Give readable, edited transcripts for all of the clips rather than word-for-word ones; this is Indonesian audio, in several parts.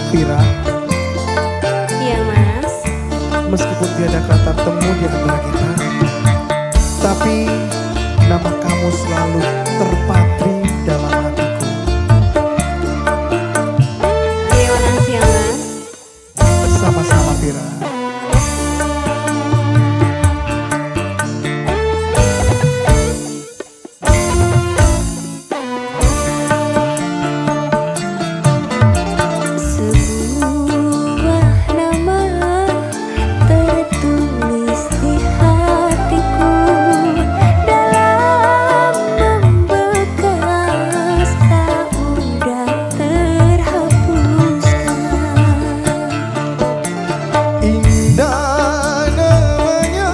Vira, Iya mas. meskipun tiada kata temu di antara kita, tapi nama kamu selalu terpatri dalam hatiku. Terima kasih ya mas. Sama-sama Vira. Sebuah nama tertulis di hatiku, dalam membekas tak mudah terhapuskan. Indah namanya,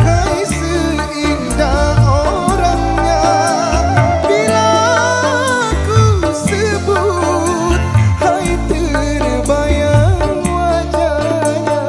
hai seindah orangnya. Bila ku sebut, hai terbayang wajahnya.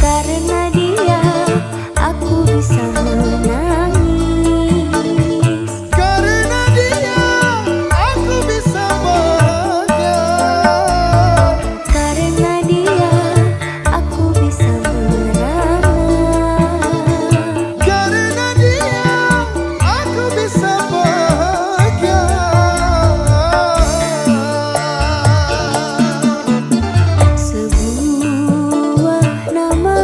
Karena dia aku bisa menangis. Karena dia aku bisa bahagia. Karena dia aku bisa beramah. Karena dia aku bisa bahagia. Sebuah nama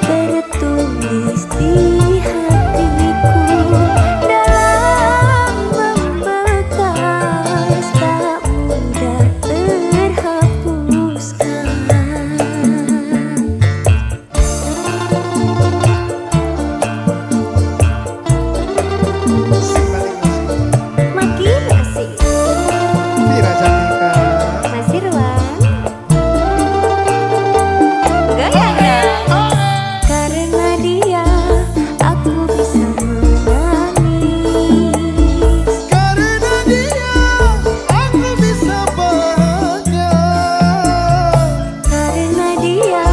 tertulis di hatiku, dalam membekas tak mudah terhapuskan. Makin asik. Vira Cantika. Mas Irwan, gayanya. Karena dia aku bisa menangis. Karena dia aku bisa bahagia. Karena dia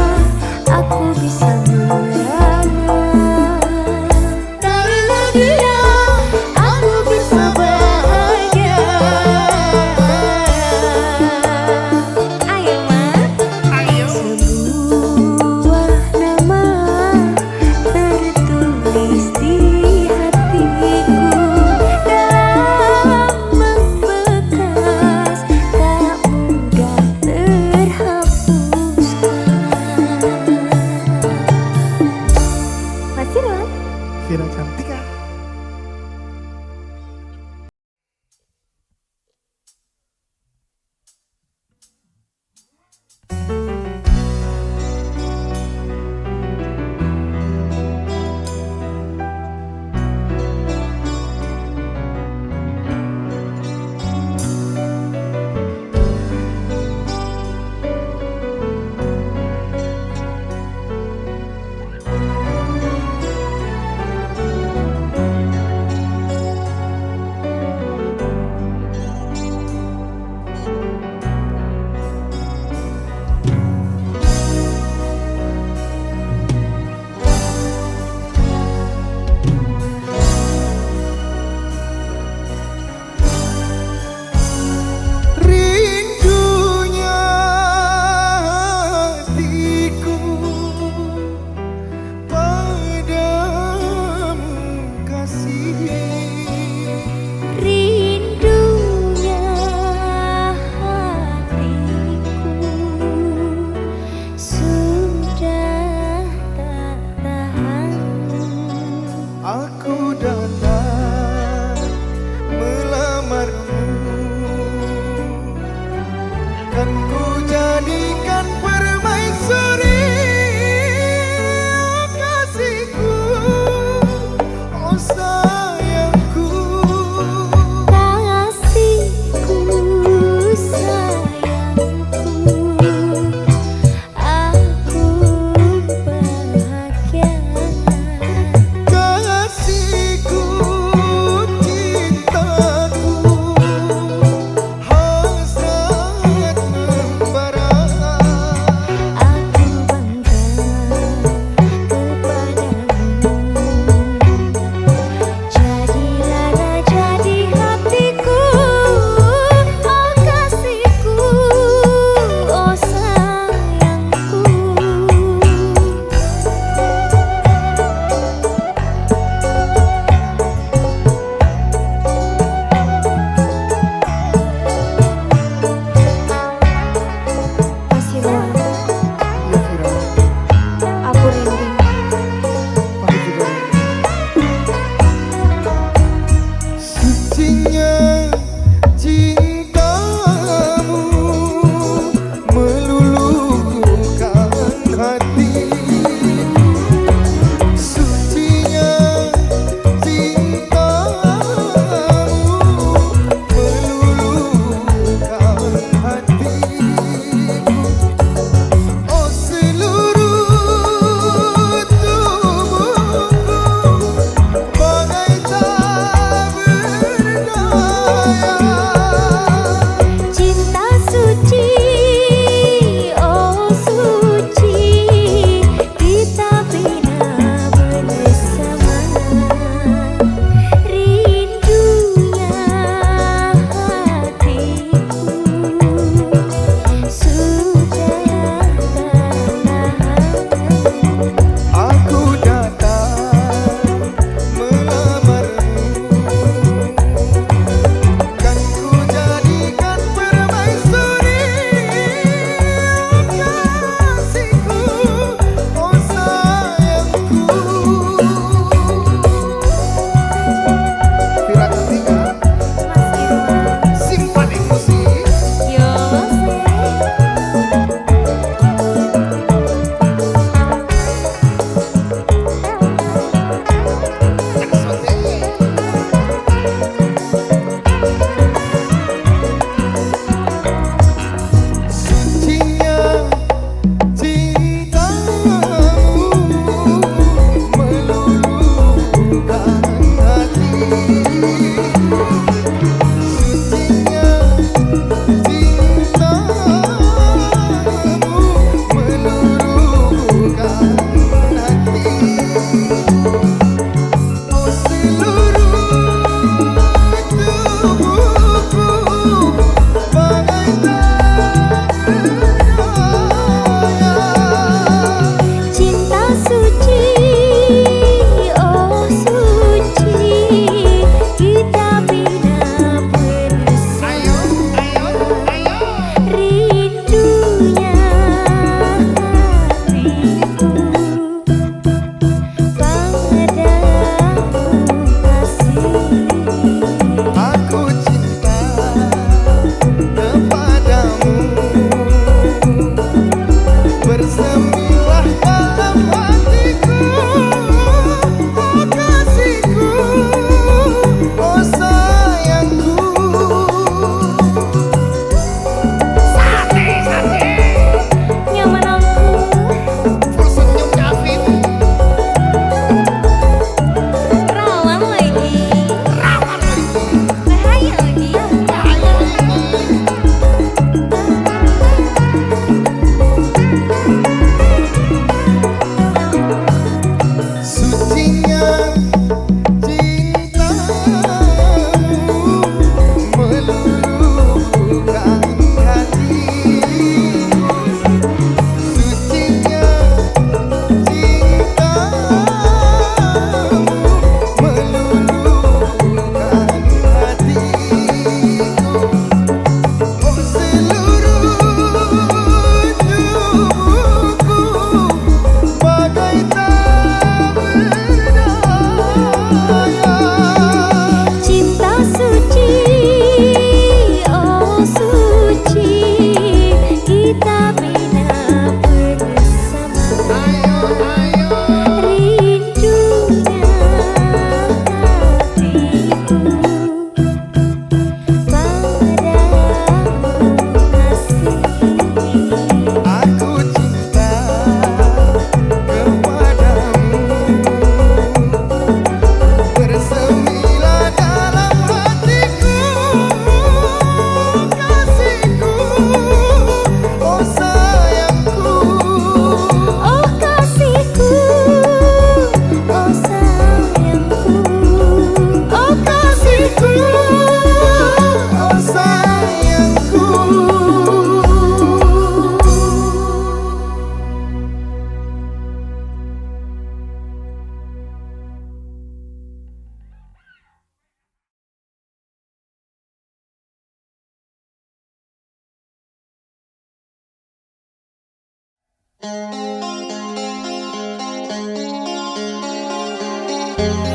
aku bisa beramah. Karena dia aku bisa bahagia. Ayo mas. Sebuah nama tertulis di hatiku, dalam membekas tak mudah terhapuskan. Mas Irwan. Vira Cantika. Rindunya hatiku padamu kasih. Rindunya hatiku sudah tak tahan. Aku datang melamarmu, kan ku jadikan permaisuri kasihku. Oh sayang,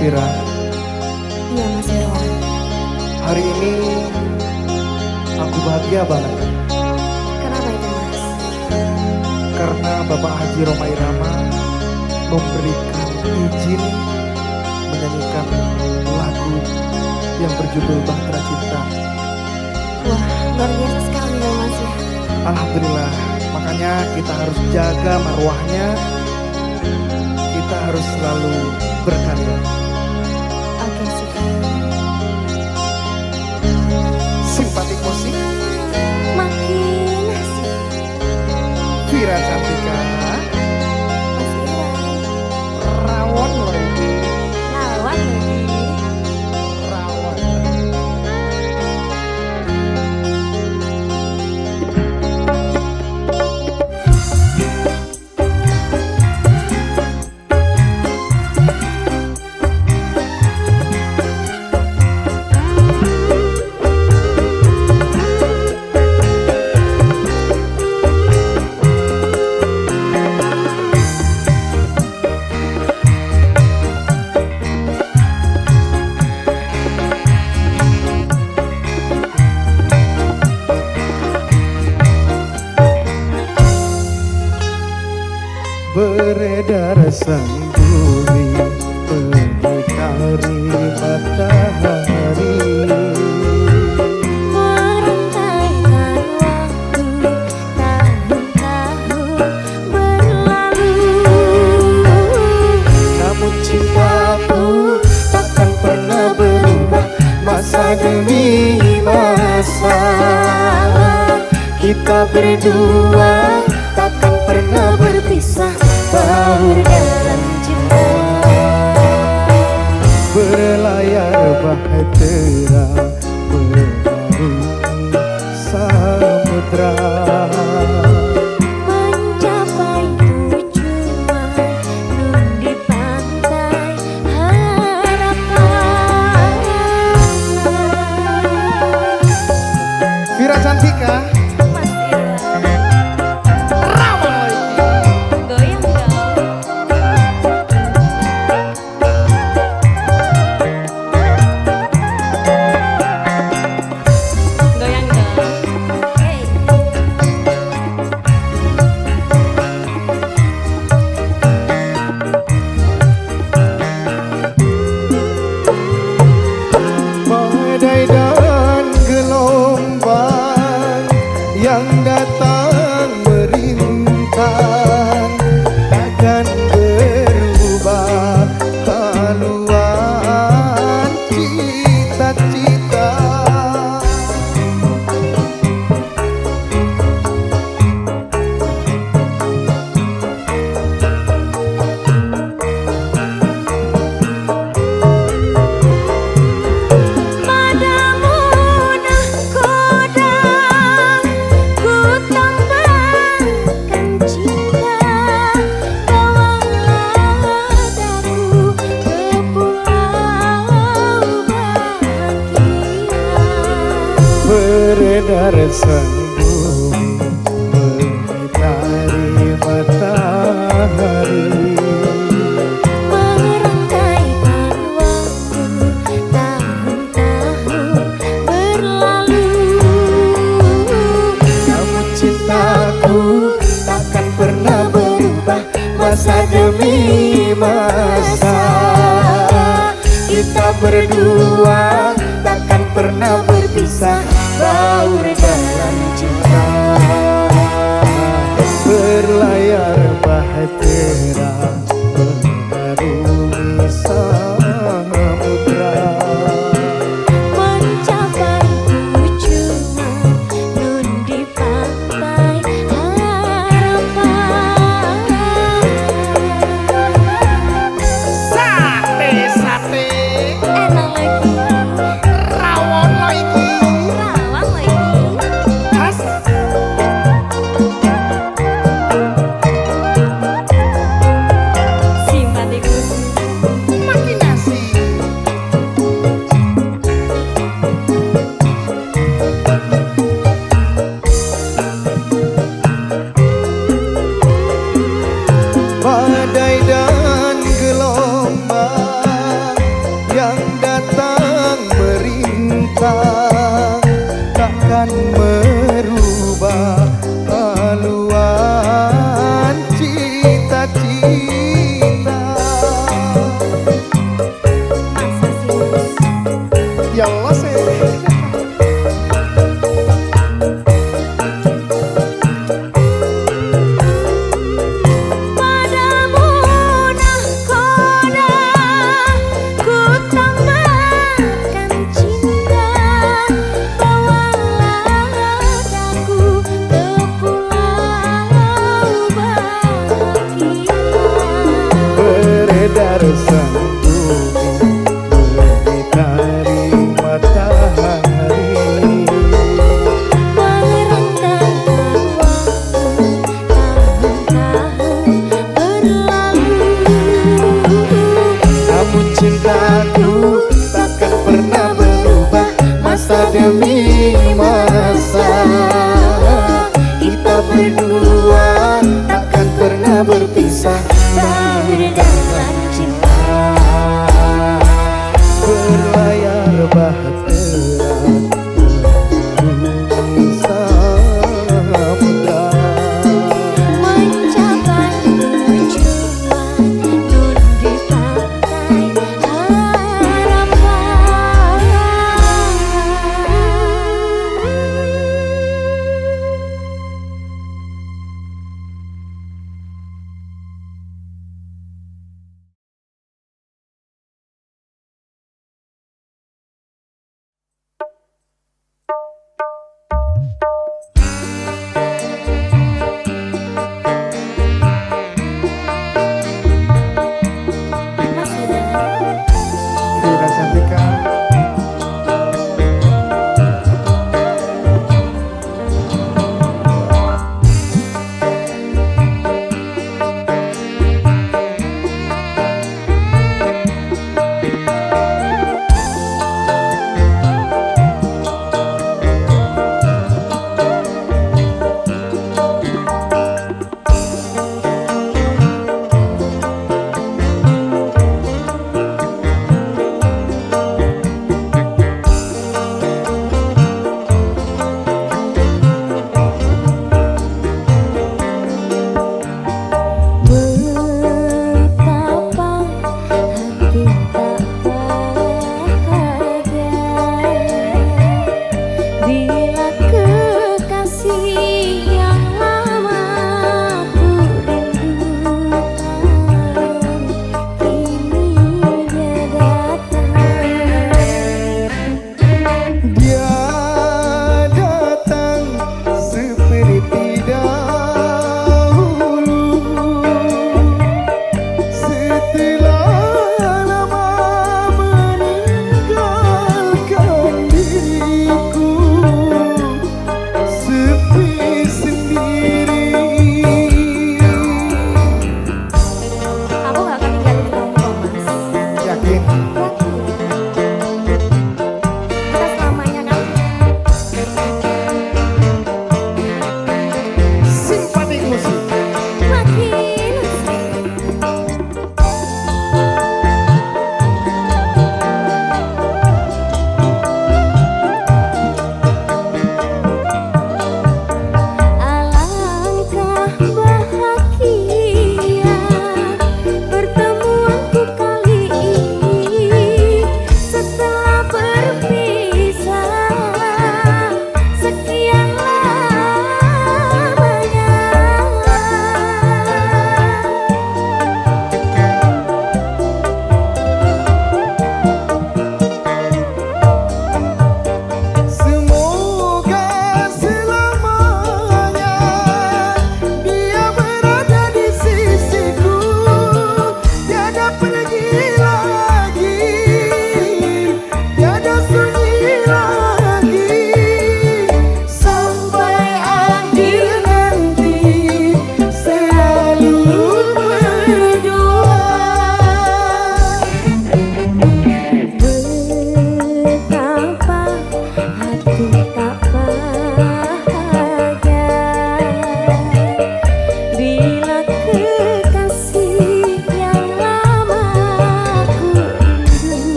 Vira, Iya Mas Irwan. hari ini aku bahagia banget Kenapa itu Mas? karena Bapak Haji Rhoma Irama memberikan izin menyanyikan lagu yang berjudul Bahtera Cinta. Wah, luar biasa sekali ya Mas ya. Alhamdulillah, makanya kita harus jaga marwahnya, kita harus selalu berkarya. Oke sih. Simpatik musik, Makin asik. Vira Cantika, Mas Irwan. rawon lagi, Lawan lagi. rawon. Beredar sang bumi mengitari matahari, Merentaikan waktu tahun-tahun berlalu. namun cintaku takkan pernah berlalu. masa demi masa. Kita berdua takkan pernah berpisah, baur dalam cinta. Berlayar bahtera mengarungi samudra, Mencapai tujuan nun di pantai harapan. Vira Cantika Mas Ira, Rawan lagi. goyang dong. Goyang dong. Hey. Badai dan gelombang yang datang merintang takkan berubah haluan cita-cita. Padamu nahkoda ku tambahkan cinta, bawalah daku ke pulau bahagia. Beredar sembunyi mengitari matahari, Merangkaikan waktu tahun-tahun berlalu. namun cintaku takkan pernah berubah masa demi masa. Kita berdua takkan pernah berpisah, baur dalam cinta. Berlayar bahtera mengarungi samudra, Mencapai tujuan nun di pantai harapan. sate Enak lagi, rawon lagi. rawang lagi. Khas Simpatikus. makin nasi. Badai dan gelombang yang datang merintang takkan merubah haluan cita-cita. Masa sih Mas? Ya Allah sih. Padamu nahkoda ku tambahkan cinta, bawalah daku ke pulau bahagia. Beredar sembunyi mengitari matahari, Merangkaikan waktu tahun-tahun berlalu. namun cintaku takkan pernah berubah masa demi masa. Kita berdua takkan pernah berpisah, Baur dalam cinta. berlayar bahtera mengarungi samudra, Mencapai tujuan nun di pantai harapan.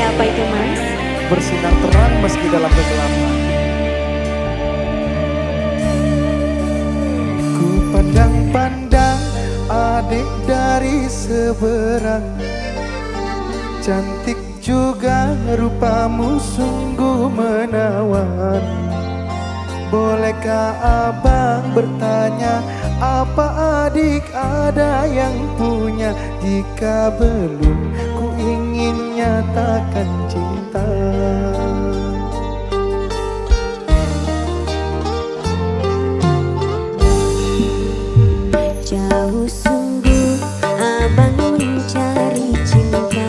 apa itu Mas? Bersinar terang meski dalam kegelapan. Ku pandang-pandang adik dari seberang, cantik juga rupamu sungguh menawan. Bolehkah abang bertanya, apa adik ada yang punya? Jika belum, ku ingin nyatakan cinta. Jauh sungguh abang mencari cinta.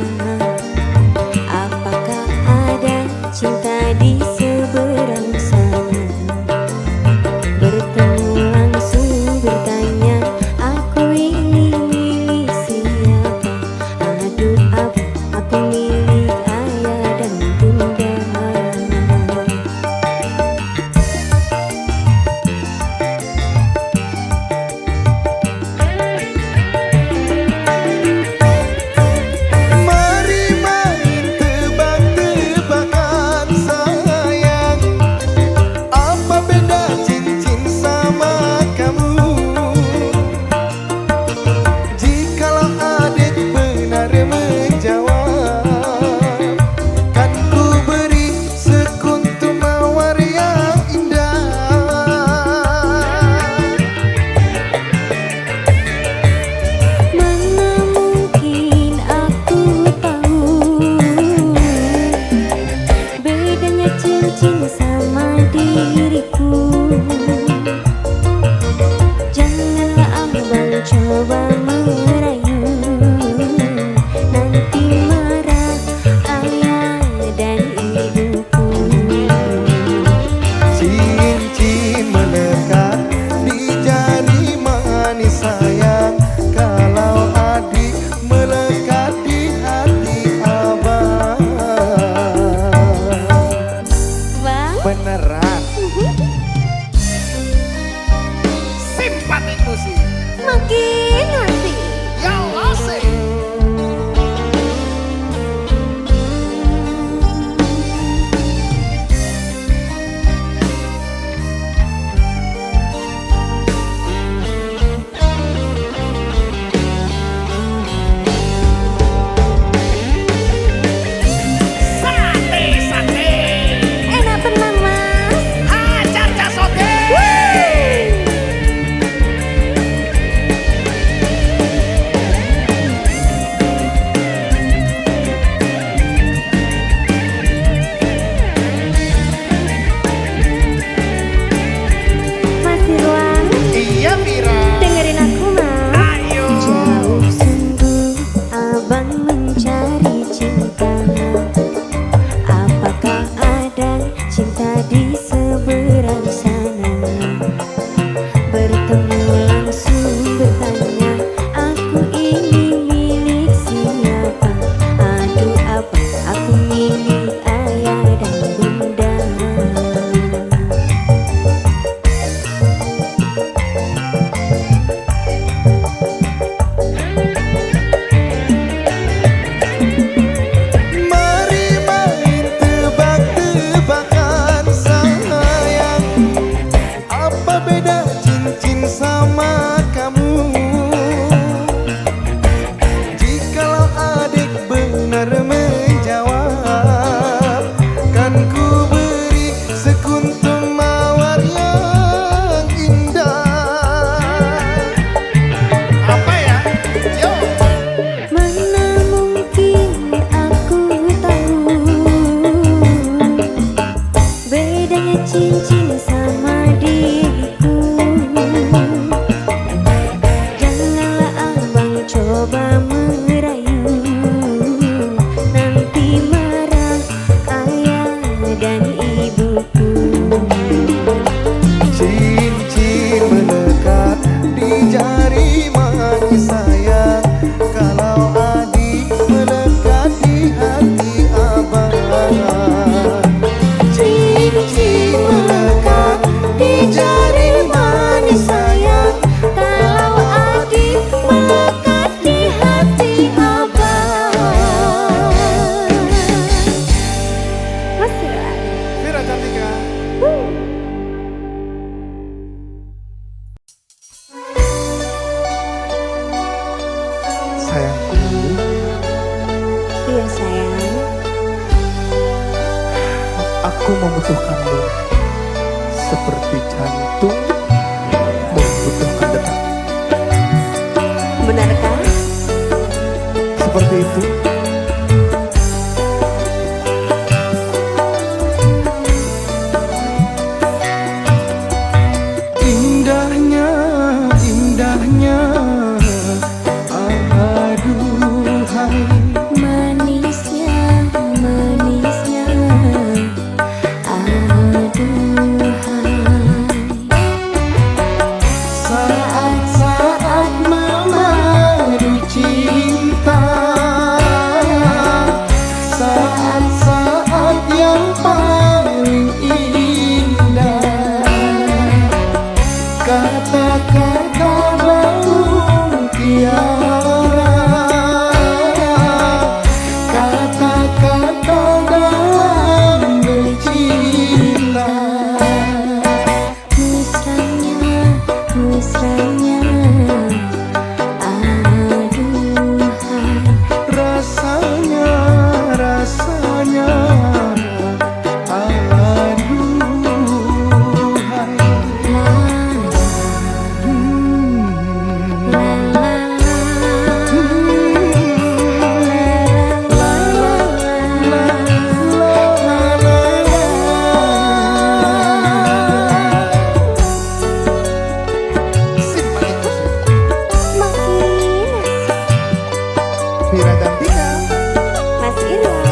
Apakah ada cinta di seberang sana? Bertemu langsung bertanya, aku ini milik siapa? Aduh aku milik ayah dan bunda. Cincin sama diriku, janganlah abang coba merayu, nanti marah ayah dan ibuku. Cincin melekat di jari manis sayang, kalau adik melekat di hati abang. Beneran simpatiku sih, Makin asik. ya asik. Enak tenang Mas. Hajar casote. Mas Irwan, Iya Mira, dengerin aku Mas. ayo. Jauh sungguh abang mencari cinta. Apakah ada cinta di seberang sana? Bertemu langsung bertanya, aku ini milik siapa? Aduh apa aku milik ayah dan bunda. Mari main tebak-tebakan sayang, apa beda cincin sama kamu? Jikalau adik benar menjawab, kan ku beri sekuntum mawar yang indah. Apa ya? Yo. Mana mungkin aku tahu bedanya cincin sama diriku. Janganlah abang coba merayu, nanti marah ayah dan ibuku. Cincin melekat di jari manis sayang, kalau adik melekat di hati abang. Cincin melekat Aku membutuhkanmu seperti jantung membutuhkan detak. Benarkah? Seperti itu. Indahnya, indahnya, aduhai. Manisnya, manisnya, aduhai. Saat-saat memadu cinta, saat-saat yang paling indah, kata-kata mutiara, kata-kata dalam bercinta. Mesranya, mesranya, aduhai. Rasanya, rasanya, aduhai. La, la, Makin Vira dan Tika. Mas Irwan.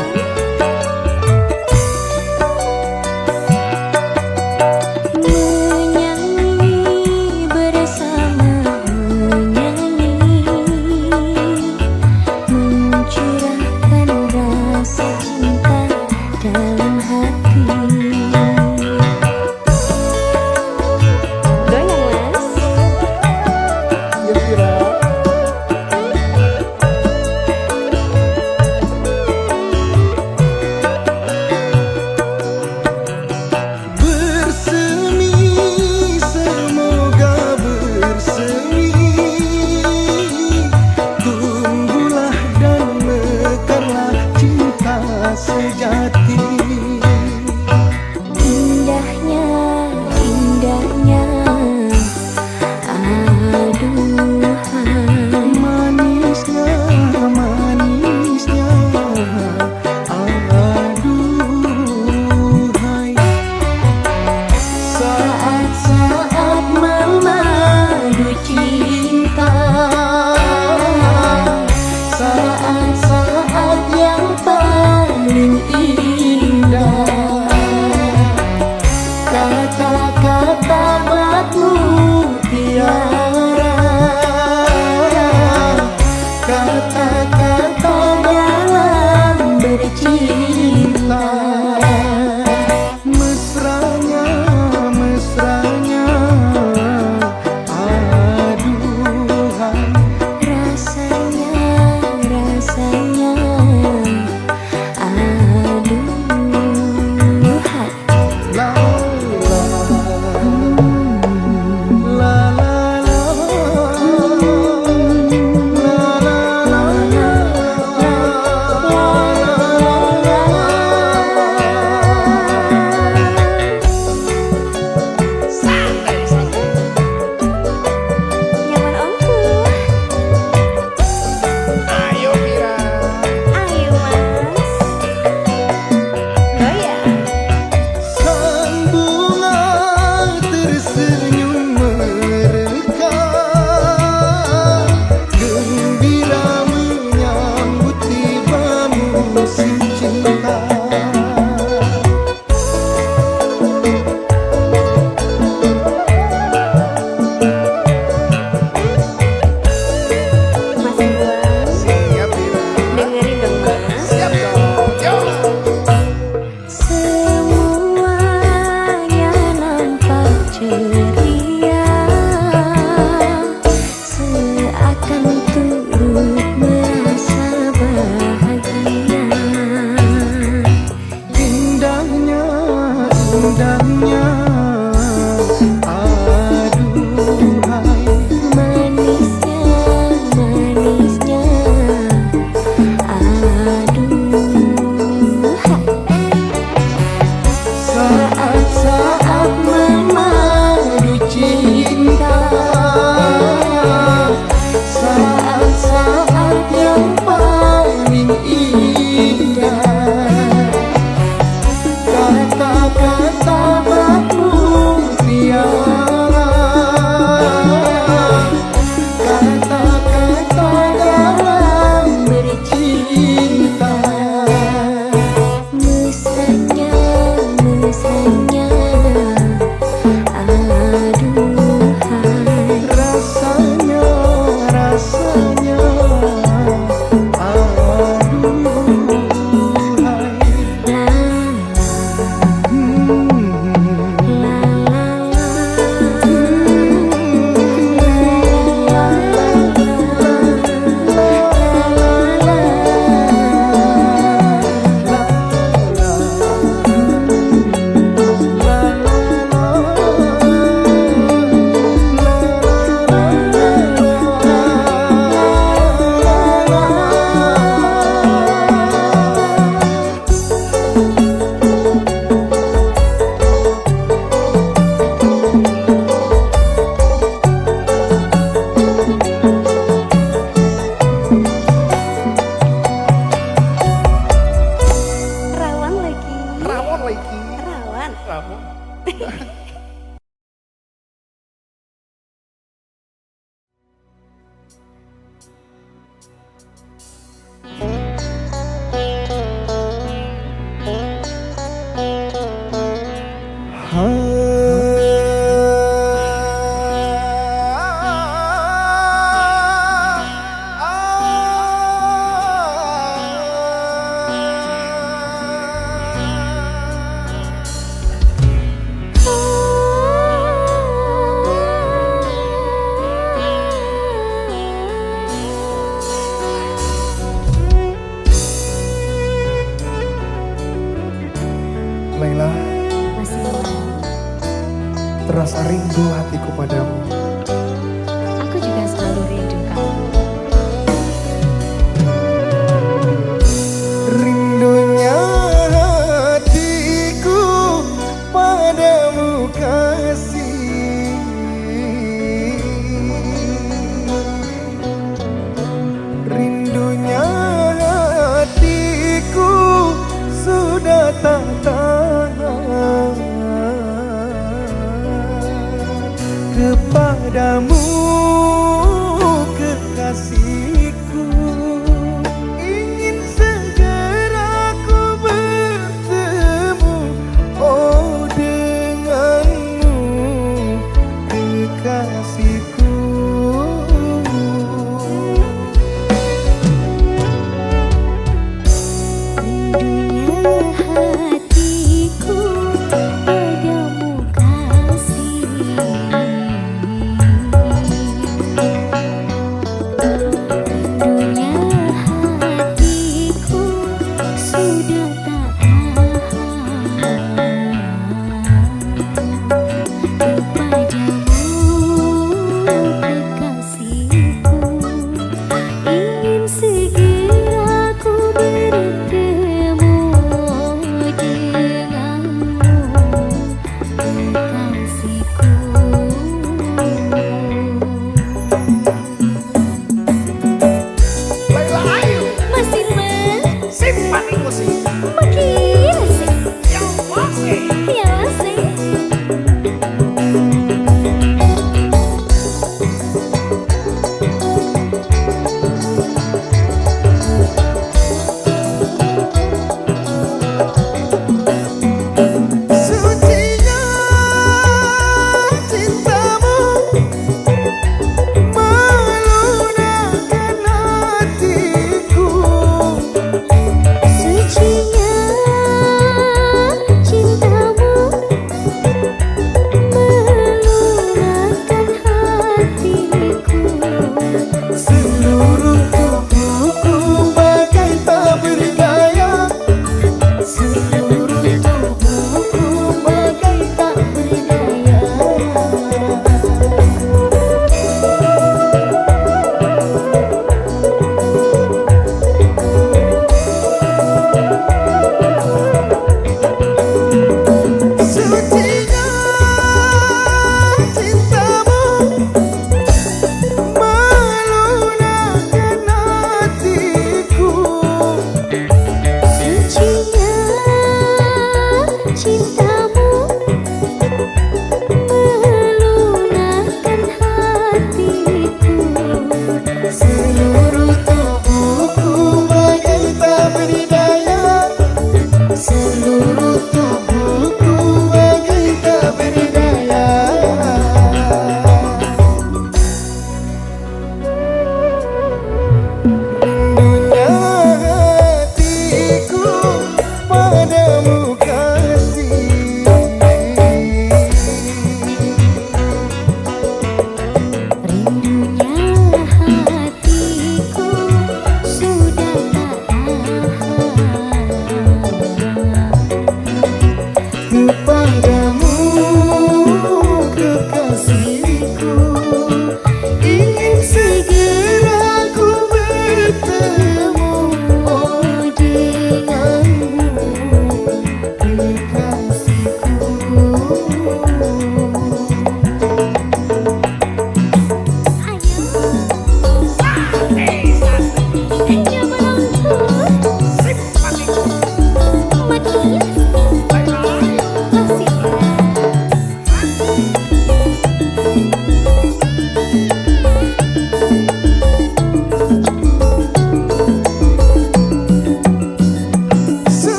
Menyanyi bersama, menyanyi, mencurahkan rasa cinta dalam hati. Goyang mas. Ya Vira. Bersemi, semoga bersemi, tumbuhlah dan mekarlah cinta sejati. Indahnya, indahnya, aduhai. Manisnya, manisnya, aduhai. Saat-saat memadu cinta, saat-saat yang paling indah, kamu. Laila, Masih terasa rindu hatiku padamu. aku juga selalu rindu kamu. Rindunya hatiku padamu kasih. Rindunya hatiku sudah tak tahan kepada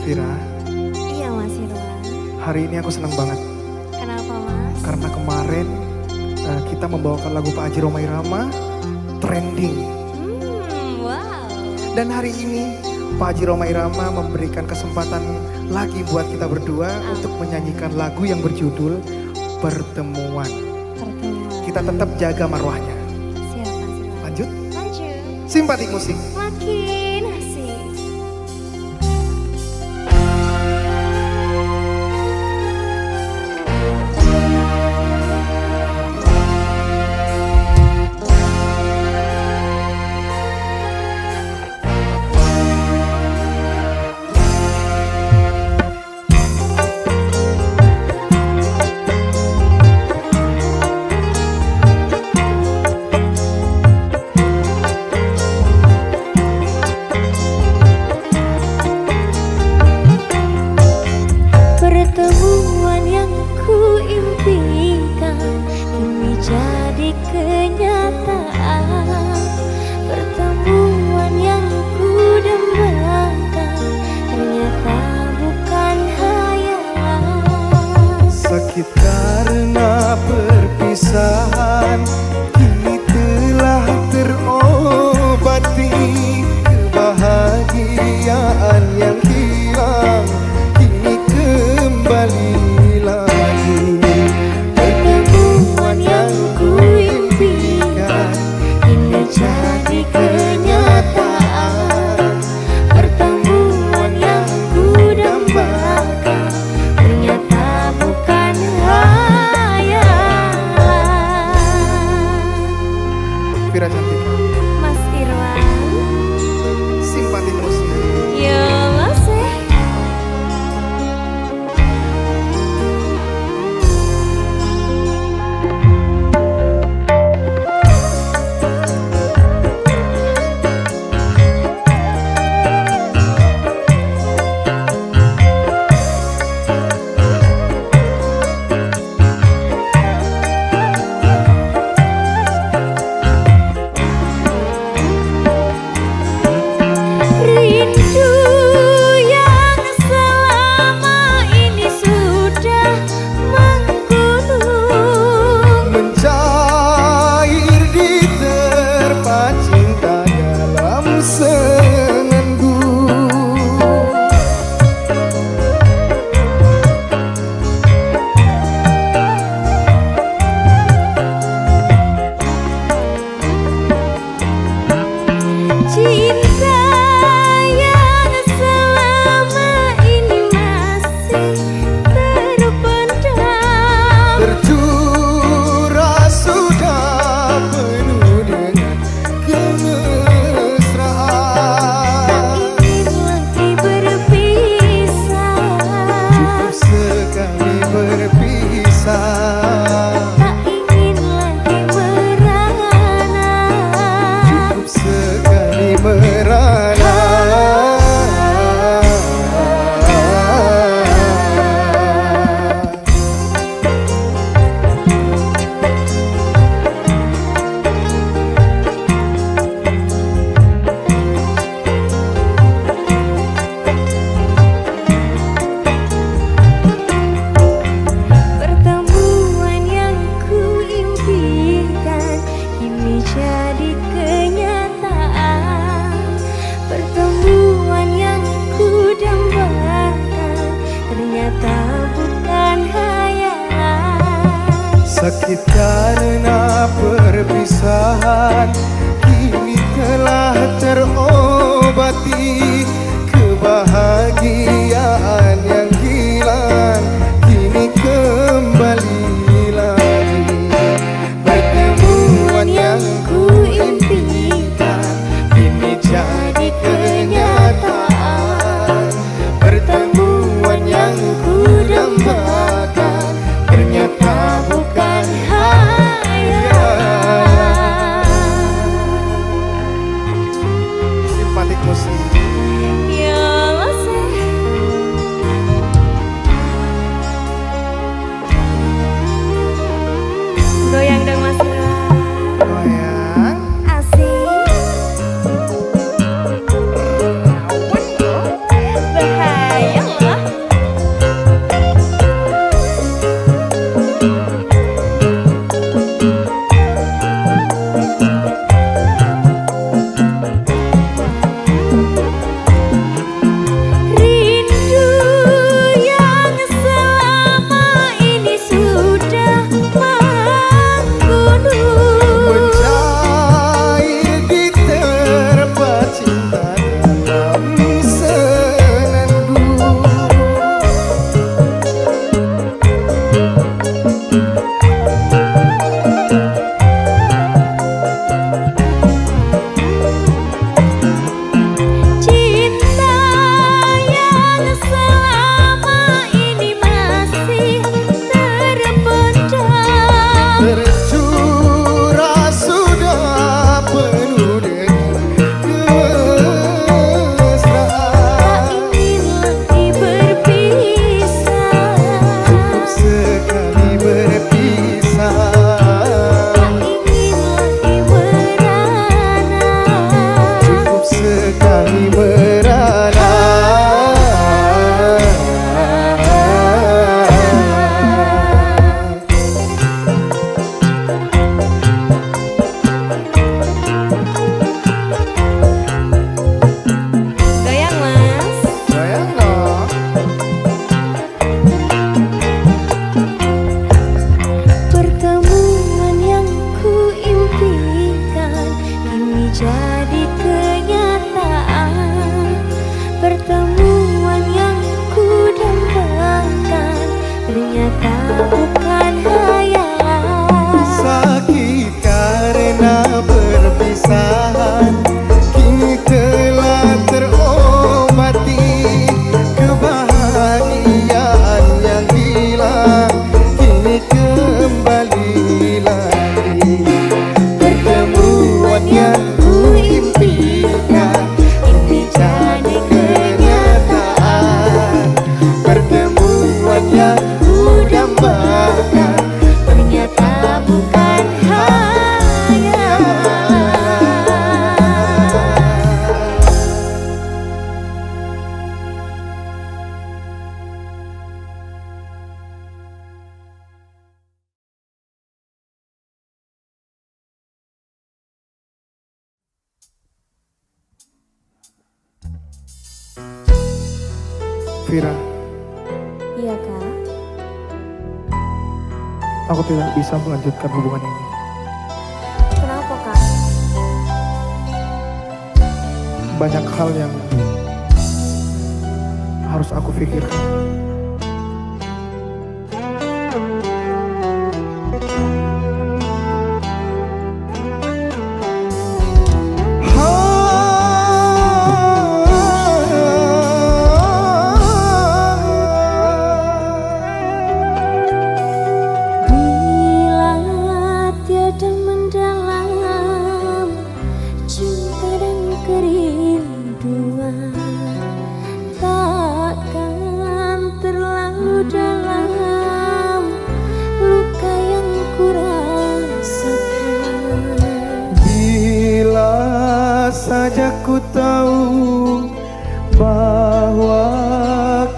Vira, Iya Mas Irwan. hari ini aku senang banget Kenapa Mas? karena kemarin kita membawakan lagu Pak Haji Rhoma Irama trending. Wow. Dan hari ini Pak Haji Rhoma Irama memberikan kesempatan lagi buat kita berdua untuk menyanyikan lagu yang berjudul Pertemuan. Pertemuan. Kita tetap jaga marwahnya. Siap Mas Irwan. Lanjut, Lanjut. simpatik musik. Makin asik. Pertemuan yang ku impikan kini jadi kenyataan. Pertemuan yang ku dambakan ternyata bukan hayalan. Sakit karena perpisahan kini telah terobati. Kebahagiaan yang hilang kini kembali lagi. Pertemuan yang ku impikan kini jadi kenyataan. Pertemuan yang ku dambakan ternyata bukan hayalan. Vira Cantika, Mas Irwan, simpatik musik. ya Mas rindu yang selama ini sudah menggunung. Mencair di terpa cinta dalam senandung. Cinta yang selama ini masih terpendam. Tercurah sudah penuh dengan kemesraan. Ingin lagi berpisah, Cukup sekali berpisah. tak ingin lagi merana. Cukup sekali merana. Pertemuan yang ku impikan kini jadi kenyataan. Pertemuan yang ku dambakan ternyata bukan hayalan. Sakit karena perpisahan kini telah terobati. Kebahagiaan yang hilang kini kembali lagi. Pertemuan yang ku impikan kini jadi kenyataan. Pertemuan yang ku dambakan ternyata bukan hayalan. Vira, Iya kak. aku tidak bisa melanjutkan hubungan ini. Kenapa kak? Banyak hal yang harus aku pikirkan. Bila tiada mendalam cinta dan kerinduan, takkan terlalu dalam luka yang kurasakan. Bila saja ku tahu bahwa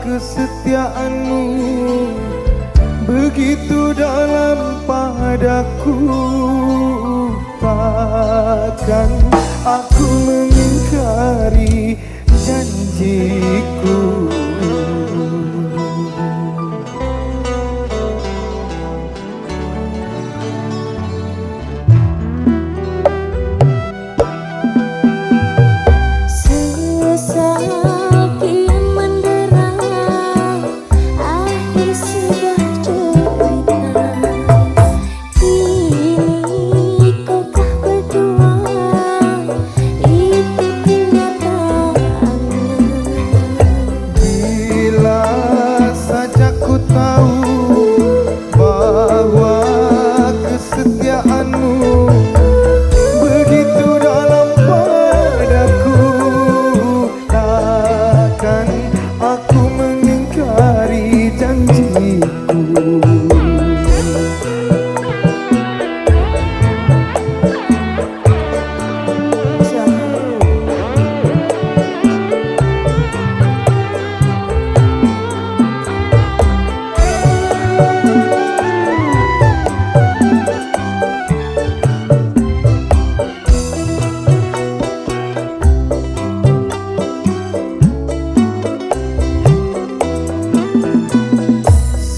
kesetiaanmu begitu dalam padaku, takkan aku mengingkari janjiku. Sesal kian mendera akhir sebuah cerita. Kini kokah berdua, itu kenyataannya. Bila saja ku tahu bahwa kesetiaanmu begitu dalam padaku, takkan aku mengingkari janjiku.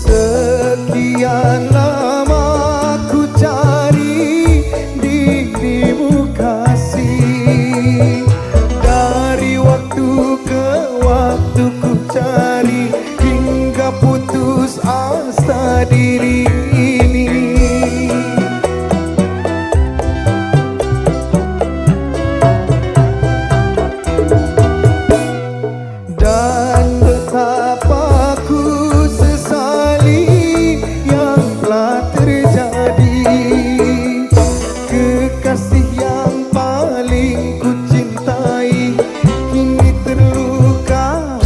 Sekian lama ku cari dirimu kasih, dari waktu ke waktu ku cari hingga putus asa diri ini. Dan betapa ku sesali yang telah terjadi, kekasih yang paling ku cintai kini terluka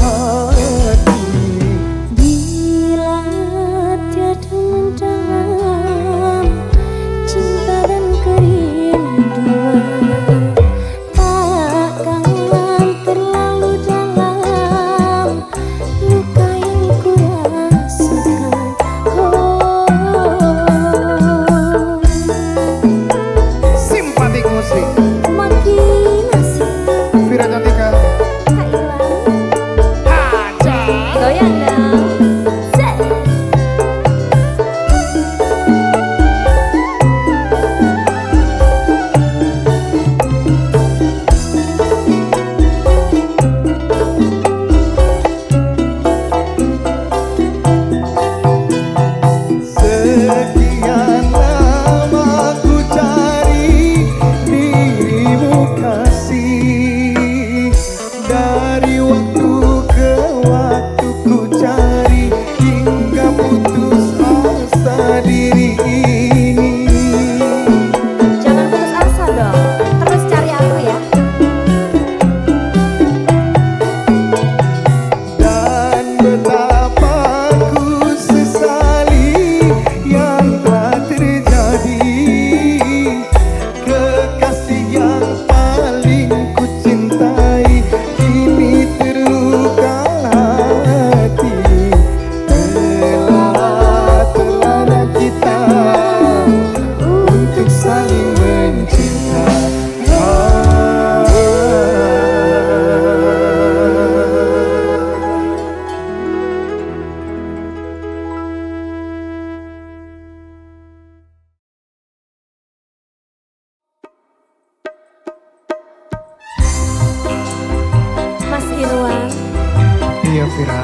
Iya Vira.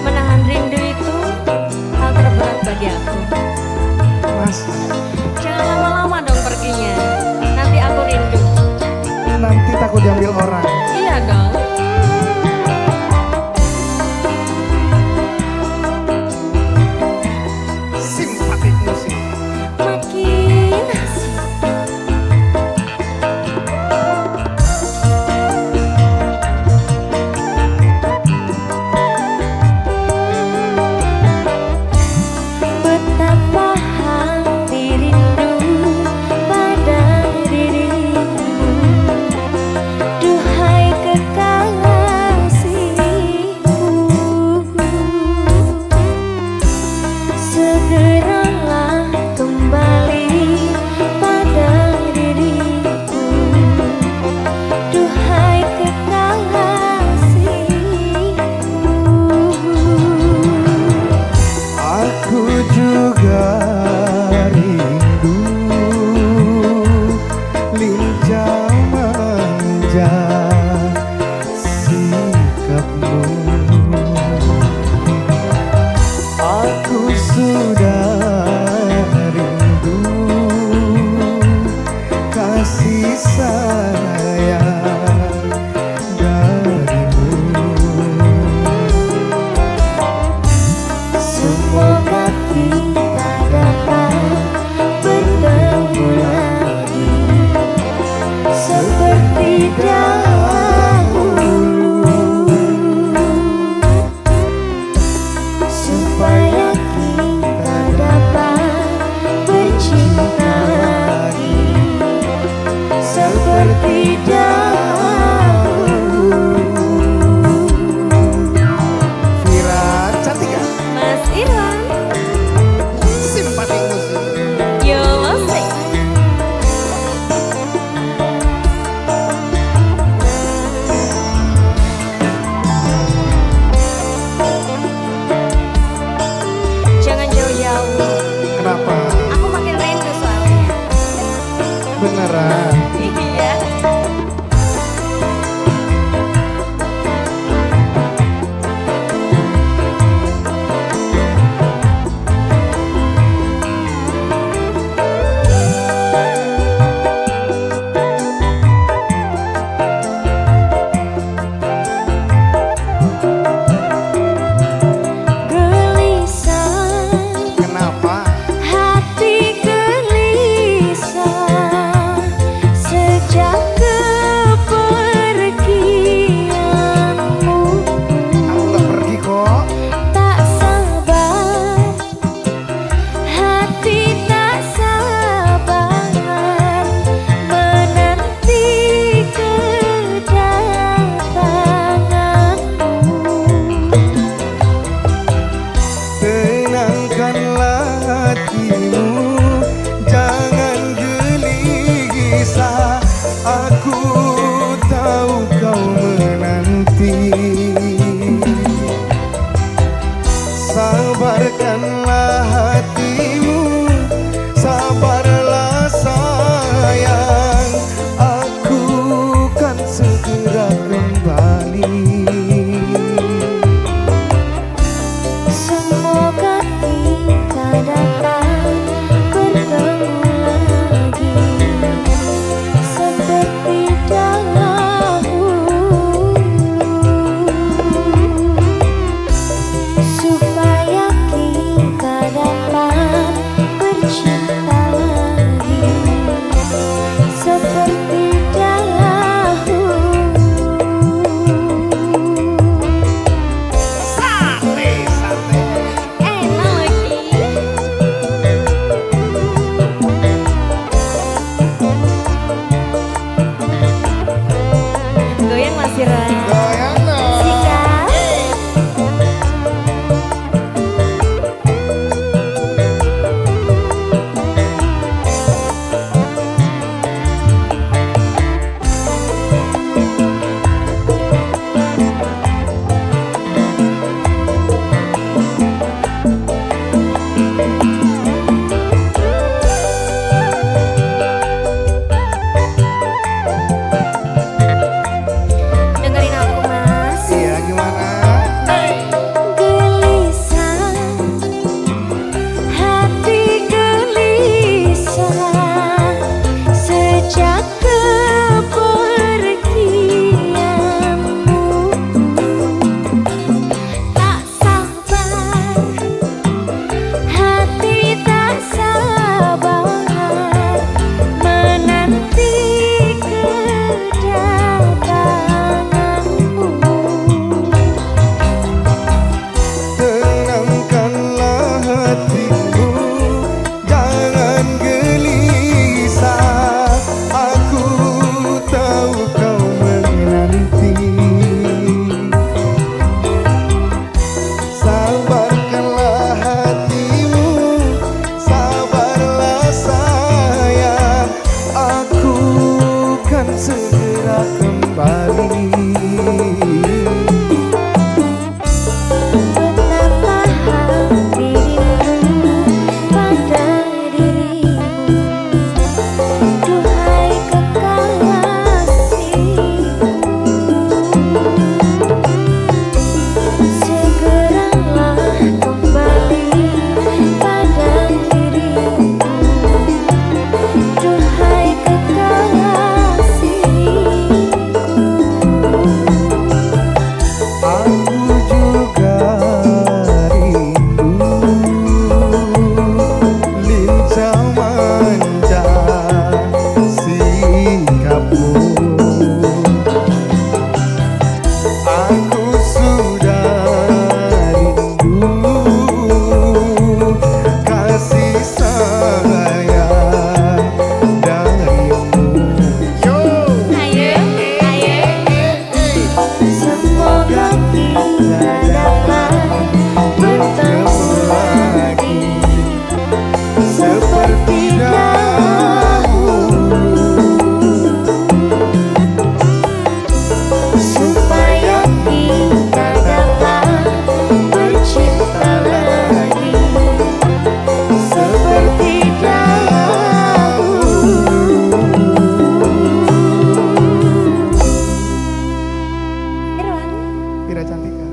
Menahan rindu itu hal terberat bagi aku. Mas, Jangan lama-lama dong perginya. Nanti aku rindu. nanti takut diambil orang. Iya dong. Simpatik musik. Makin asik. Betapa hati rindu pada dirimu. Duhai kekasihku, segeralah kembali pada diriku. Duhai kekasihku. Aku juga rindu lincah manja sikapmu. Aku sudah rindu kasih sayang darimu. Semoga kita dapat bertemu lagi seperti dahulu. Cantika.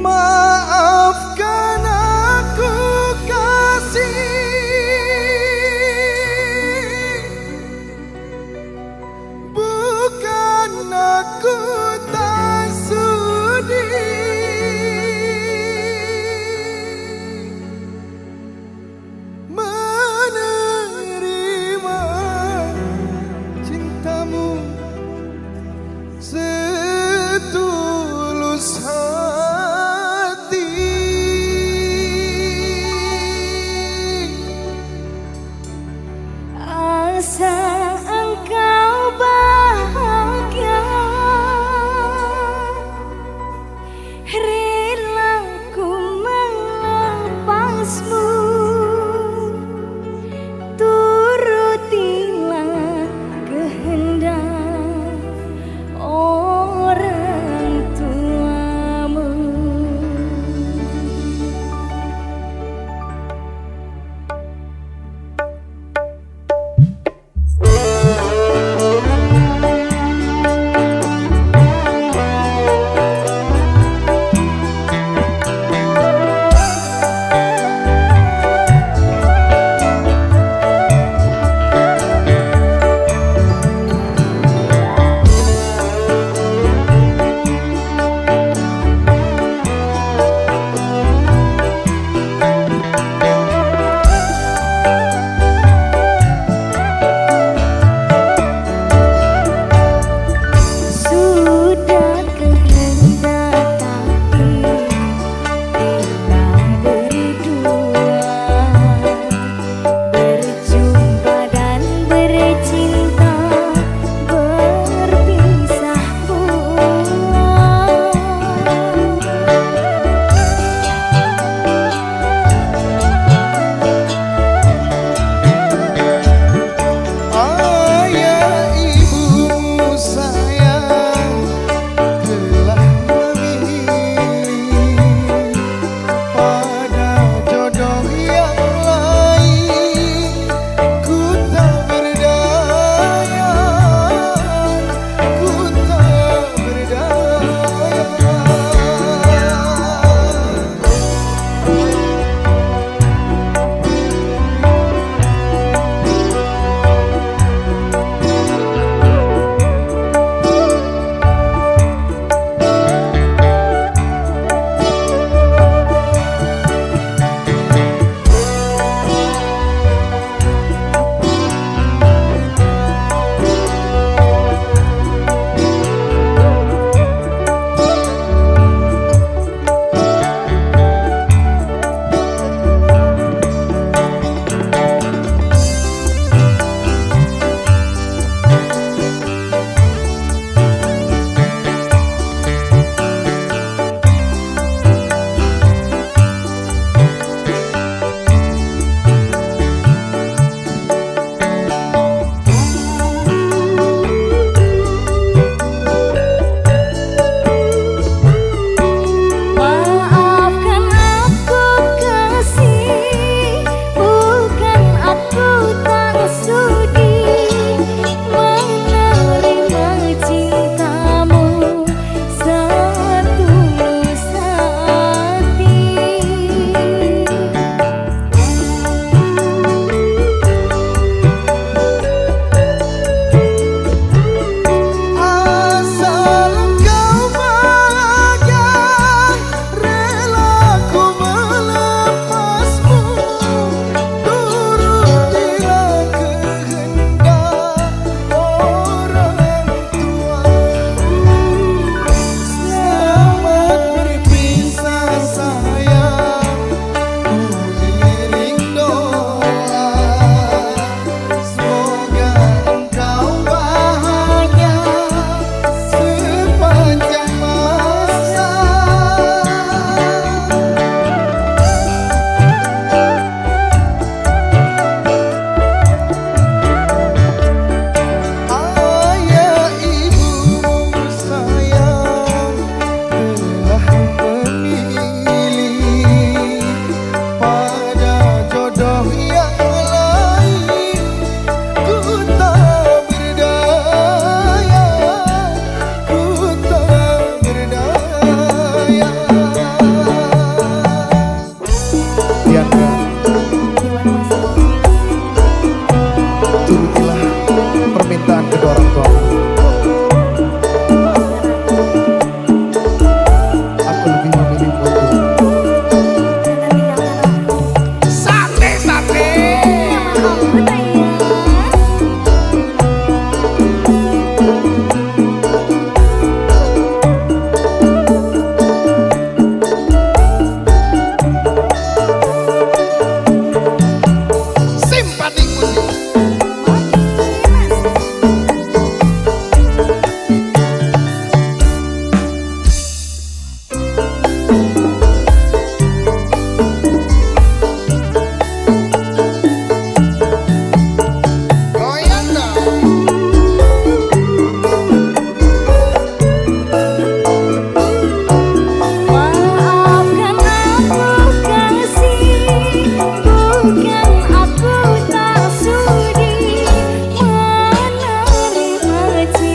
Maafkan aku kasih, bukan aku tak sudi menerima cintamu setulus hati. Asa engkau bahagia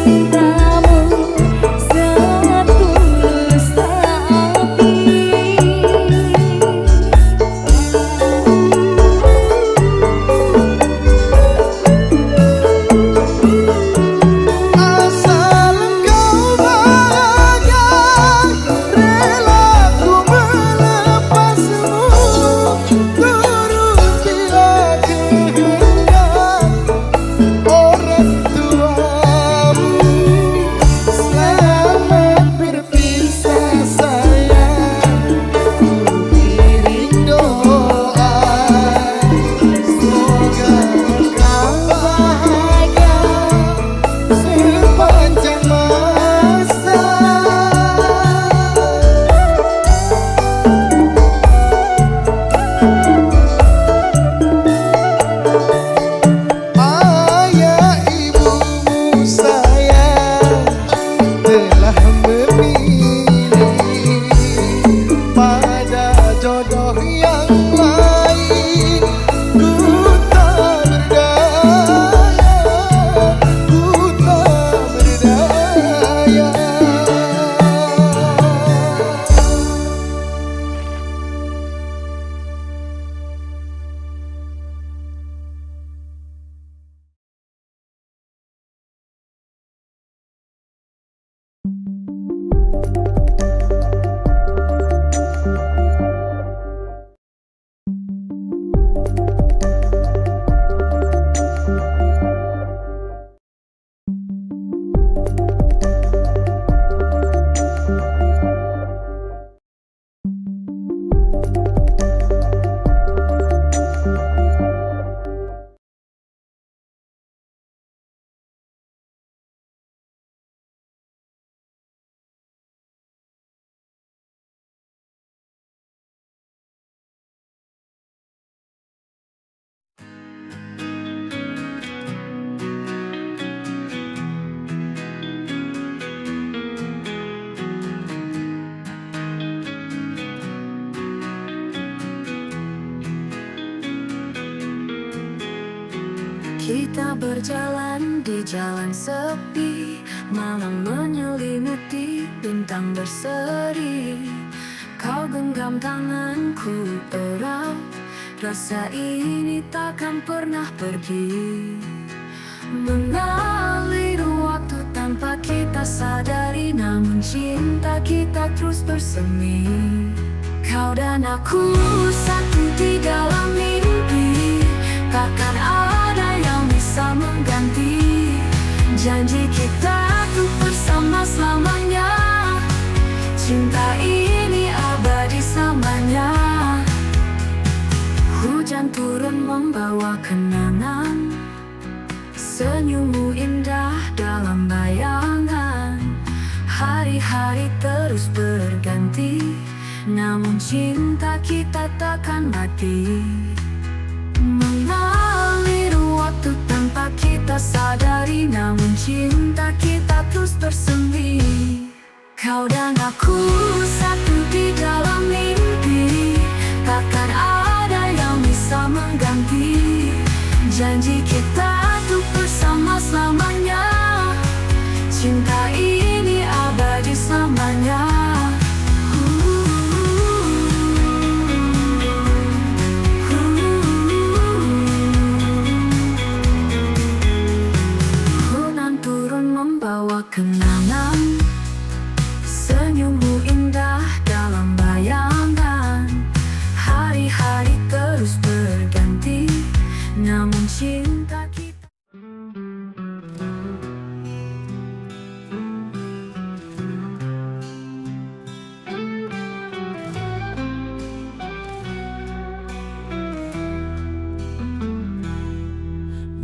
cintamu setulus hati. Asal engkau bahagia, rela ku melepasmu, turutilah kehendak orang tuamu. Selamat berpisah sayang, ku kirim doa, semoga kau bahagia sepanjang masa. Ayah ibumu sayang telah memilih pada jodoh yang lain. Ku tak berdaya, ku tak berdaya. Kita berjalan di jalan sepi, malam menyelimuti bintang berseri. Kau genggam tanganku erat, rasa ini takkan pernah pergi. Mengalir waktu tanpa kita sadari, namun cinta kita terus bersemi. Kau dan aku satu di dalam mimpi, takkan ada yang bisa mengganti janji kita tuh bersama selamanya. Cinta ini abadi selamanya. Hujan turun membawa kenangan, senyummu indah dalam bayangan. Hari-hari terus berganti, namun cinta kita takkan mati. Mengalir waktu tanpa kita sadari, namun cinta kita terus bersemi. Kau dan aku satu di dalam mimpi, takkan ada yang bisa mengganti janji kita tuh bersama selamanya. Cinta ini abadi selamanya. Hujan turun membawa kenangan, senyummu indah dalam bayangan. Hari-hari terus berganti, namun cinta kita.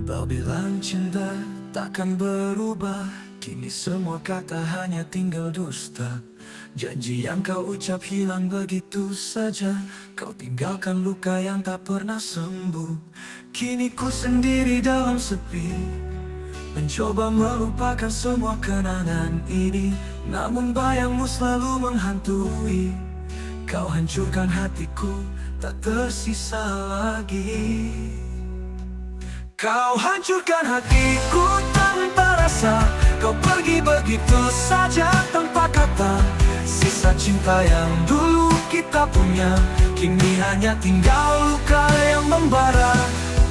Kau bilang cinta takkan berubah, kini semua kata hanya tinggal dusta. Janji yang kau ucap hilang begitu saja, kau tinggalkan luka yang tak pernah sembuh. Kini ku sendiri dalam sepi, mencoba melupakan semua kenangan ini, namun bayangmu selalu menghantui. Kau hancurkan hatiku, tak tersisa lagi. Kau hancurkan hatiku, tak tanpa rasa. Kau pergi begitu saja tanpa kata. Sisa cinta yang dulu kita punya kini hanya tinggal luka yang membara.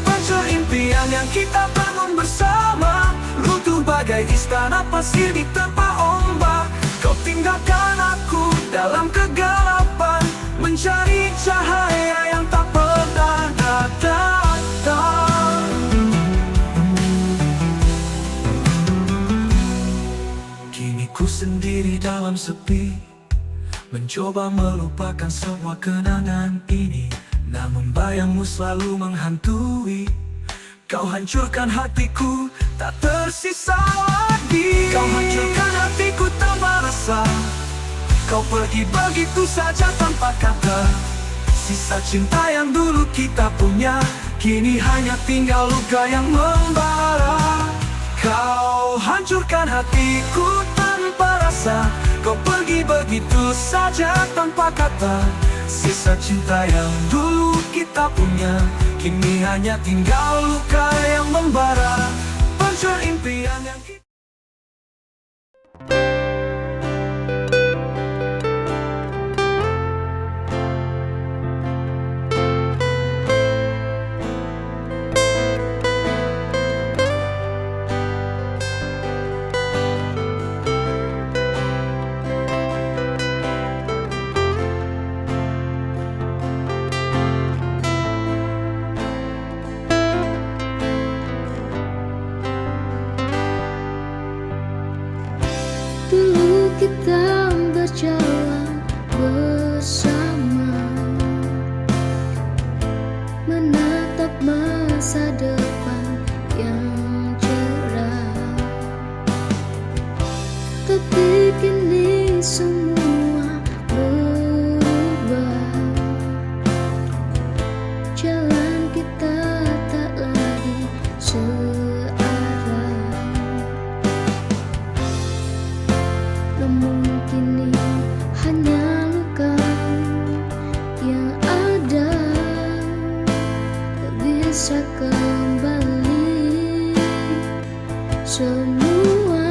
Hancur impian yang kita bangun bersama, runtuh bagai istana pasir diterpa ombak. Kau tinggalkan aku dalam kegelapan, mencari cahaya yang tak pernah datang. Kini ku sendiri dalam sepi, mencoba melupakan semua kenangan ini. Namun bayangmu selalu menghantui. Kau hancurkan hatiku, tak tersisa lagi. Kau hancurkan hatiku tanpa rasa. Kau pergi begitu saja tanpa kata. Sisa cinta yang dulu kita punya kini hanya tinggal luka yang membara. Kau hancurkan hatiku tanpa rasa. Kau pergi begitu saja tanpa kata. Sisa cinta yang dulu kita punya kini hanya tinggal luka yang membara. Hancur impian yang kita... Dulu kita berjalan bersama, menatap masa depan yang cerah. Tapi kini semua berubah. Jalan kita tak lagi searah. Namun kini hanya luka yang ada, tak bisa kembali. Semua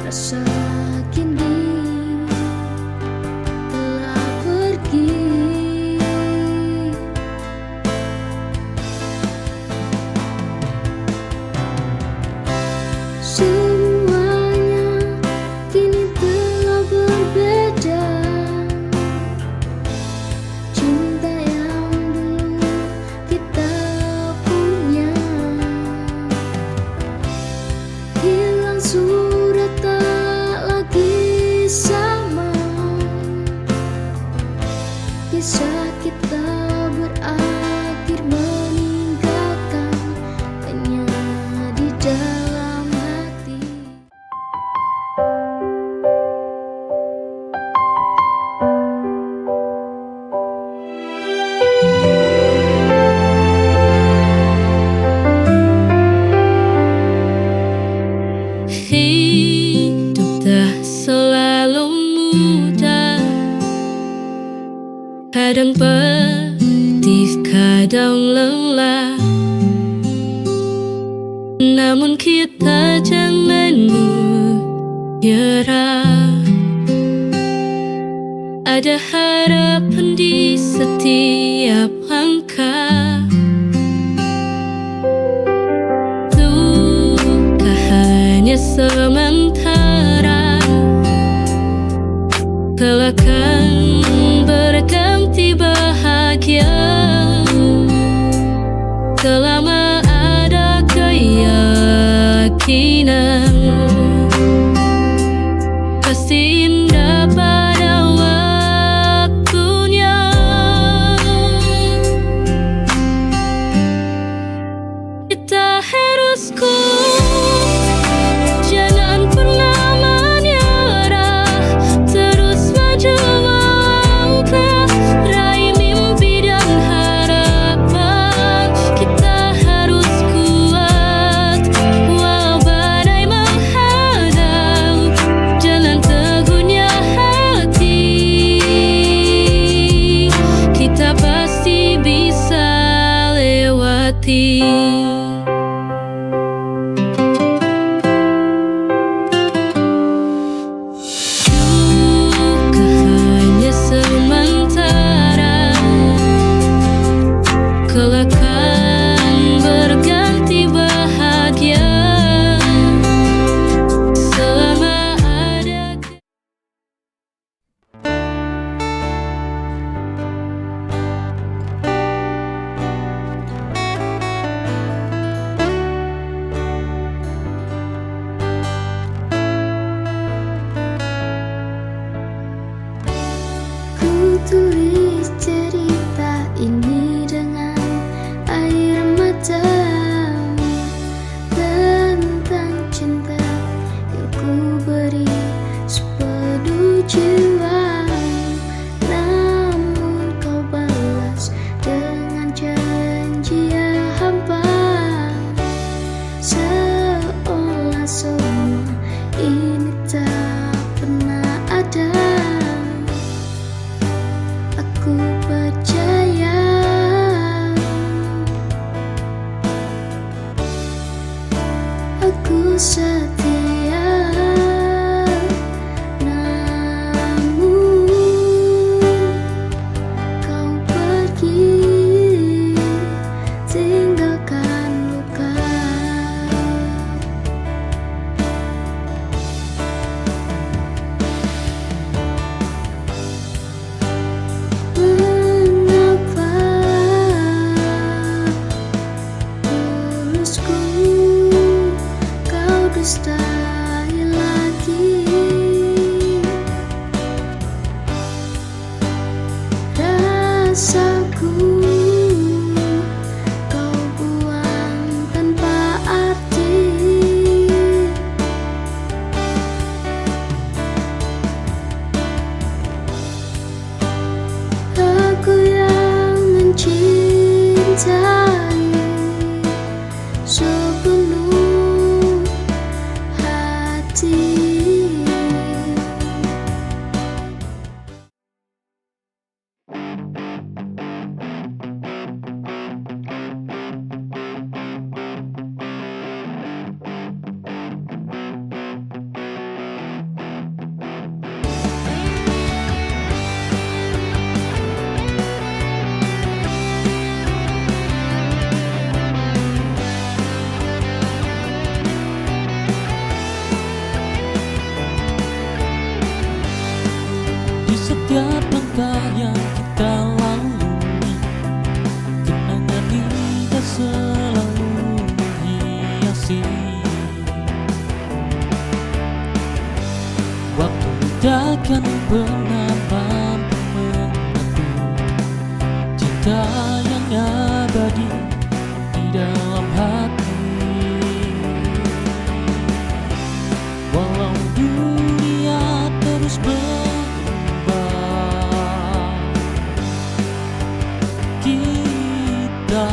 rasa kini telah pergi. Semuanya kini telah berbeda. Cinta yang dulu kita punya hilang sudah tak lagi sama. Kisah kita berakhir meninggalkan hanya di dalam hati. Hidup tak selalu mudah, kadang pedih, kadang lelah. Namun kita jangan menyerah. Ada harapan di setiap langkah. Luka hanya sementara, kelak akan berganti bahagia. Selama ada keyakinan, pasti indah pada waktunya. Kita harus kuat, jangan pernah menyerah, terus maju melangkah, raih mimpi dan harapan. Kita harus kuat, walau badai menghadang, jalan teguh setia, namun kau pergi tinggalkan luka. Mengapa tulusku kau dustai lagi? Rasaku kau buang tanpa arti. Aku yang mencintai sepenuh hati. Di setiap langkah yang kita lalui, kenangan indah selalu menghiasi. Waktu takkan pernah mampu mengatur cinta yang abadi di dalam hati. Walau dunia terus berubah, kita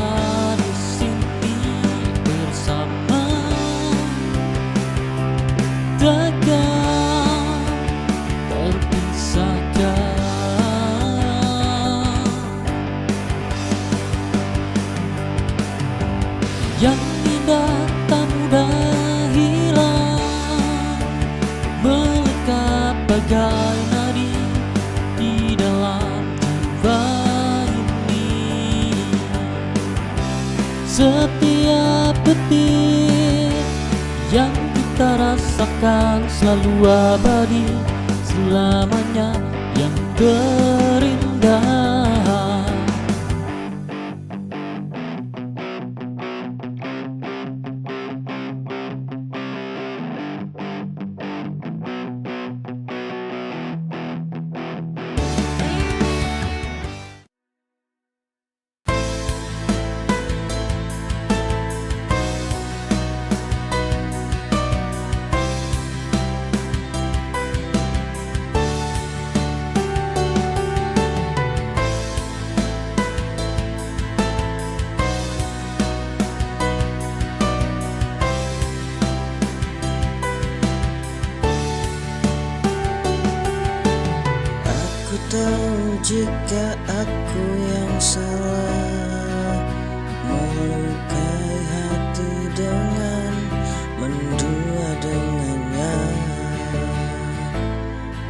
di sini bersama, takkan terpisahkan. Yang indah tak mudah hilang, melekat bagai nadi di dalam jiwa ini. Setiap detik yang kita rasakan selalu abadi, selamanya yang terindah. Aku tahu jika aku yang salah, melukai hati dengan mendua dengannya.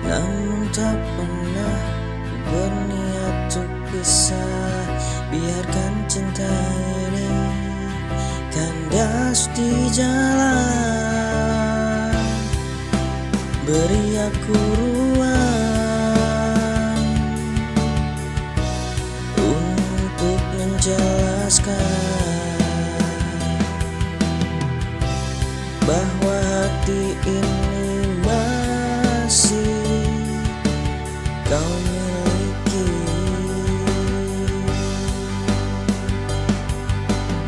Namun tak pernah berniat untuk pisah. Biarkan cinta ini kandas di jalan. Beri aku ruang untuk menjelaskan bahwa hati ini masih kau miliki.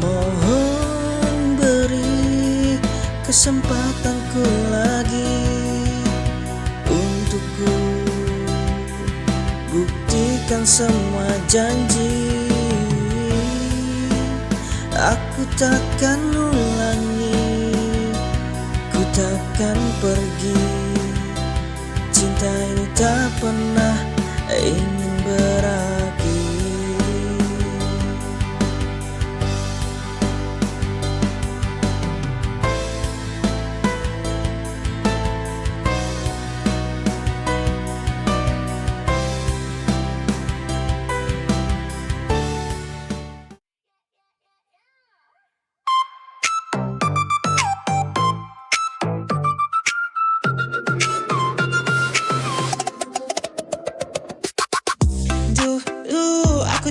Mohon beri kesempatanku lagi untuk ku buktikan semua janji. Aku takkan ulangi, ku takkan pergi. Cinta ini tak pernah ingin berakhir.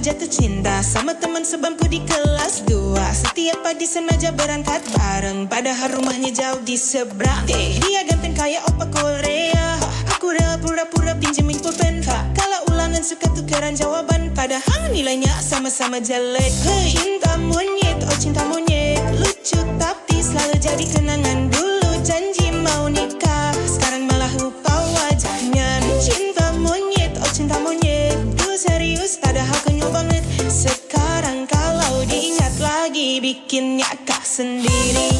jatuh cinta sama teman sebangku di kelas 2. Setiap pagi sengaja berangkat bareng, padahal rumahnya jauh di seberang. Dia ganteng kayak opa Korea, aku rela pura-pura pinjemin pulpen. Kalau ulangan suka tukeran jawaban, padahal nilainya sama-sama jelek. Hey, cinta monyet, oh cinta monyet, lucu tapi selalu jadi kenangan. Dulu janji mau nikah, sekarang malah lupa wajahnya. Cinta monyet, oh cinta monyet, dulu serius padahal konyol banget. Sekarang kalau diingat lagi bikin nyakak sendiri.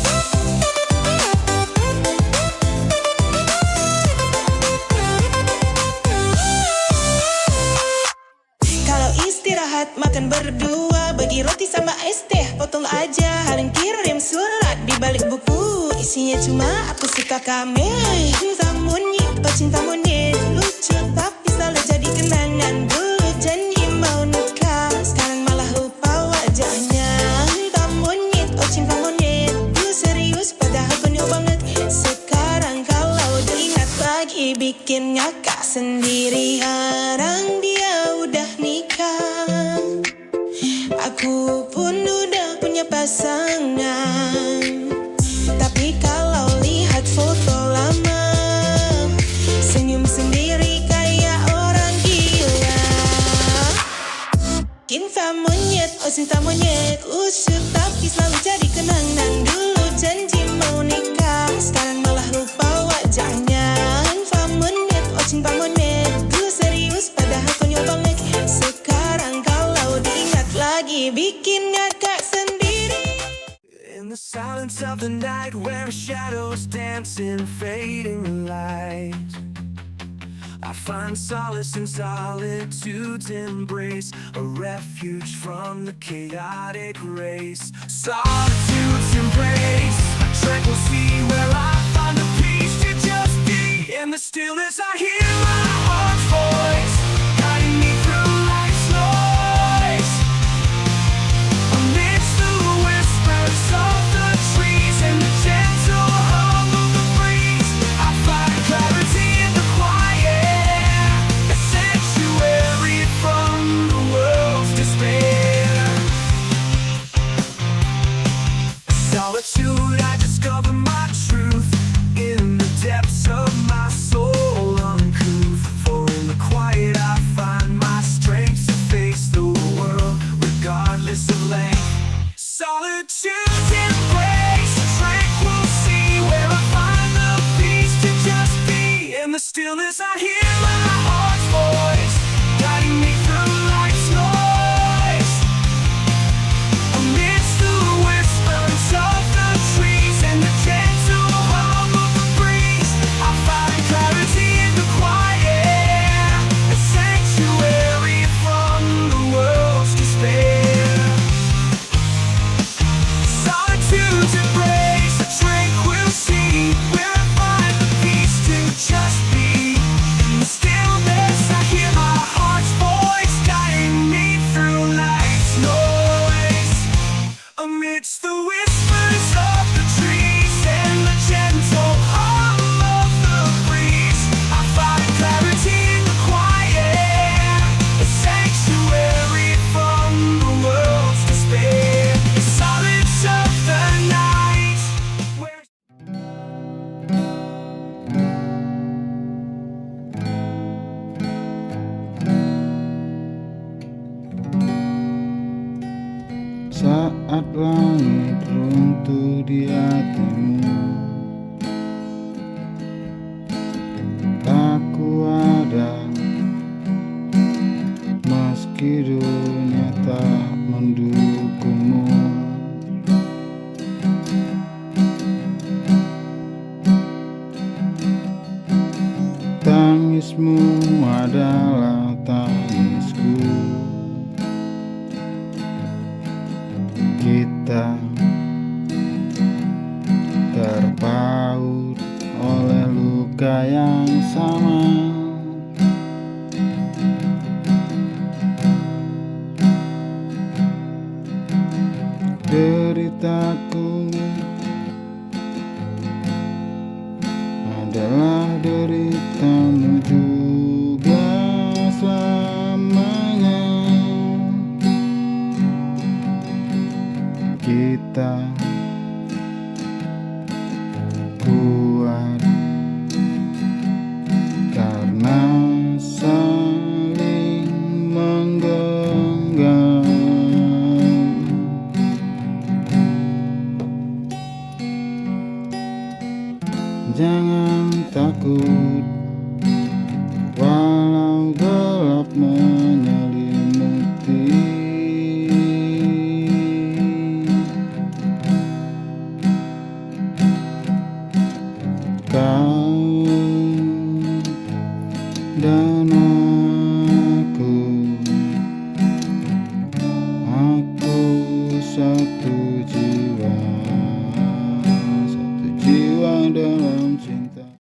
Kalau istirahat makan berdua, bagi roti sama es teh potong aja. Haling kirim surat di balik buku, isinya cuma aku suka kamu. Cinta monyet, oh cinta monyet, lucu tapi selalu jadi kenangan. Dulu janji mau nikah, sekarang malah lupa wajahnya. Cinta monyet, oh cinta monyet, dulu serius padahal konyol banget. Sekarang kalau diingat lagi bikin nyakak sendiri. Sekarang dia udah nikah, aku pun udah punya pasangan. Tapi kalau lihat foto lama, senyum sendiri kayak orang gila. Cinta monyet, oh cinta monyet, lucu tapi selalu jadi kenangan. Dulu janji mau nikah, sekarang malah lupa wajahnya. Cinta monyet, oh cinta monyet, dulu serius padahal konyol banget. Sekarang kalau diingat lagi bikin ngakak sendiri. In the silence of the night, where shadows dance in fading light, I find solace in solitude's embrace, a refuge from the chaotic race. Solitude's embrace, a tranquil sea where I find the peace to just be. In the stillness I hear my heart's voice, guiding me through life's noise. Amidst the whispers of the trees and the gentle hum of the breeze, I find clarity in the quiet, a sanctuary from the world's despair. Solitude, I discover my truth in the depths of my soul, uncouth. For in the quiet I find my strength to face the world, regardless of length. Solitude's embrace, a tranquil sea where I find the peace to just be. In the stillness I hear my heart's voice, guiding me through life's noise. Amidst the whispers of the trees and the gentle hum of the breeze, I find clarity in the quiet, a sanctuary from the world's despair. Solitude's embrace, a tranquil sea where I find the peace to just be. In the stillness I hear my heart's voice, guiding me through life's noise. Amidst the whispers of the trees and the gentle hum of the breeze, I find clarity in the quiet, a sanctuary from the world's despair. The silence of the night, where Saat langit runtuh di hatimu, aku ada meski dunia tak mendukungmu. Tangismu adalah tangisku, kita terpaut oleh luka yang sama. Deritaku adalah deritamu juga selamanya. kita kuat karena saling menggenggam. Jangan takut walau gelap